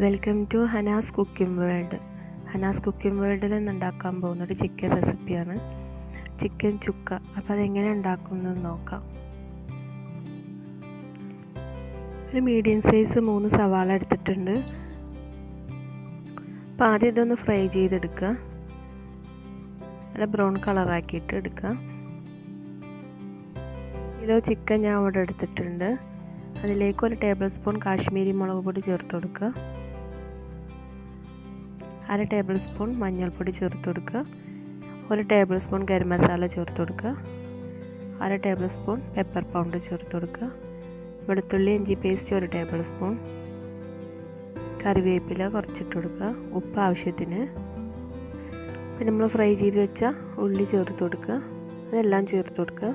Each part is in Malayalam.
Welcome to Hanas cooking world. Hanas cooking വേൾഡിൽ നിന്ന് ഉണ്ടാക്കാൻ പോകുന്നൊരു ചിക്കൻ റെസിപ്പിയാണ് ചിക്കൻ ചുക്ക. അപ്പോൾ അതെങ്ങനെ ഉണ്ടാക്കുന്നതെന്ന് നോക്കാം. ഒരു മീഡിയം സൈസ് 3 സവാള എടുത്തിട്ടുണ്ട്. അപ്പോൾ ആദ്യം ഇതൊന്ന് ഫ്രൈ ചെയ്തെടുക്കുക. നല്ല ബ്രൗൺ കളറാക്കിയിട്ട് എടുക്കുക. കിലോ ചിക്കൻ ഞാൻ അവിടെ എടുത്തിട്ടുണ്ട്. അതിലേക്ക് 1 ടേബിൾ സ്പൂൺ കാശ്മീരി മുളക് പൊടി ചേർത്ത് കൊടുക്കുക. 1/2 ടേബിൾ സ്പൂൺ മഞ്ഞൾപ്പൊടി ചേർത്ത് കൊടുക്കുക. 1 ടേബിൾ സ്പൂൺ ഗരം മസാല ചേർത്ത് കൊടുക്കുക. 1/2 ടേബിൾ സ്പൂൺ പെപ്പർ പൗഡർ ചേർത്ത് കൊടുക്കുക. വെളുത്തുള്ളി ഇഞ്ചി പേസ്റ്റ് 1 ടേബിൾ സ്പൂൺ. കറിവേപ്പില കുറച്ചിട്ട് കൊടുക്കുക. ഉപ്പ് ആവശ്യത്തിന്. പിന്നെ നമ്മൾ ഫ്രൈ ചെയ്ത് വെച്ച ഉള്ളി ചേർത്ത് കൊടുക്കുക. അതെല്ലാം ചേർത്ത് കൊടുക്കുക.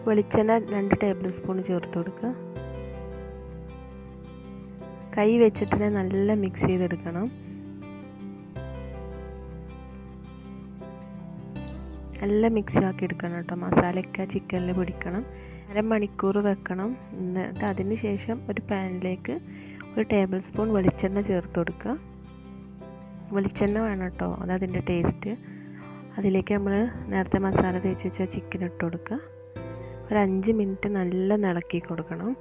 വെളിച്ചെണ്ണ 2 ടേബിൾ സ്പൂൺ ചേർത്ത് കൊടുക്കുക. കൈ വെച്ചിട്ട് നല്ല മിക്സ് ചെയ്തെടുക്കണം. നല്ല മിക്സ് ആക്കി എടുക്കണം കേട്ടോ. മസാലയൊക്കെ ചിക്കനിൽ പിടിക്കണം. 1/2 മണിക്കൂർ വെക്കണം. എന്നിട്ട് അതിന് ശേഷം ഒരു പാനിലേക്ക് 1 ടേബിൾ സ്പൂൺ വെളിച്ചെണ്ണ ചേർത്ത് കൊടുക്കുക. വെളിച്ചെണ്ണ വേണം കേട്ടോ, അതതിൻ്റെ ടേസ്റ്റ്. അതിലേക്ക് നമ്മൾ നേരത്തെ മസാല തേച്ച് വെച്ചാൽ ചിക്കൻ ഇട്ട് കൊടുക്കുക. ഒരു 5 മിനിറ്റ് നല്ല ഇളക്കി കൊടുക്കണം.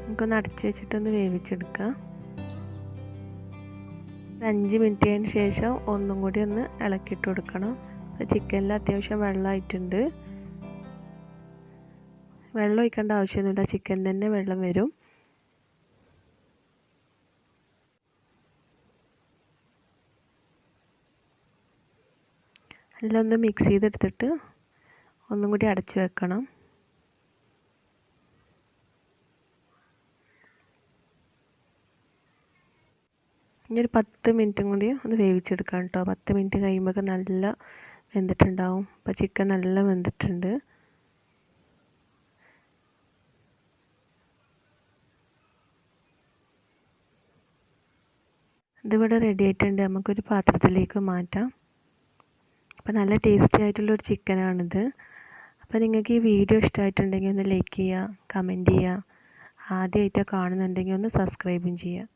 നമുക്കൊന്ന് അടച്ച് വെച്ചിട്ടൊന്ന് വേവിച്ചെടുക്കുക. 5 മിനിറ്റിന് ശേഷം ഒന്നും കൂടി ഒന്ന് ഇളക്കിയിട്ട് കൊടുക്കണം. ചിക്കനിൽ അത്യാവശ്യം വെള്ളമായിട്ടുണ്ട്. വെള്ളം ഒഴിക്കേണ്ട ആവശ്യമൊന്നുമില്ല, ചിക്കൻ തന്നെ വെള്ളം വരും. എല്ലാം ഒന്ന് മിക്സ് ചെയ്തെടുത്തിട്ട് ഒന്നും കൂടി അടച്ച് വെക്കണം. ഇനി ഒരു 10 മിനിറ്റും കൂടി ഒന്ന് വേവിച്ചെടുക്കാം കേട്ടോ. 10 മിനിറ്റ് കഴിയുമ്പോൾ നല്ല വെന്തിട്ടുണ്ടാവും. അപ്പോൾ ചിക്കൻ നല്ല വെന്തിട്ടുണ്ട്. ഇതിവിടെ റെഡി ആയിട്ടുണ്ട്. നമുക്കൊരു പാത്രത്തിലേക്ക് മാറ്റാം. അപ്പോൾ നല്ല ടേസ്റ്റി ആയിട്ടുള്ളൊരു ചിക്കനാണിത്. അപ്പോൾ നിങ്ങൾക്ക് ഈ വീഡിയോ ഇഷ്ടമായിട്ടുണ്ടെങ്കിൽ ഒന്ന് ലൈക്ക് ചെയ്യുക, കമൻറ്റ് ചെയ്യുക. ആദ്യമായിട്ട് കാണുന്നുണ്ടെങ്കിൽ ഒന്ന് സബ്സ്ക്രൈബും ചെയ്യുക.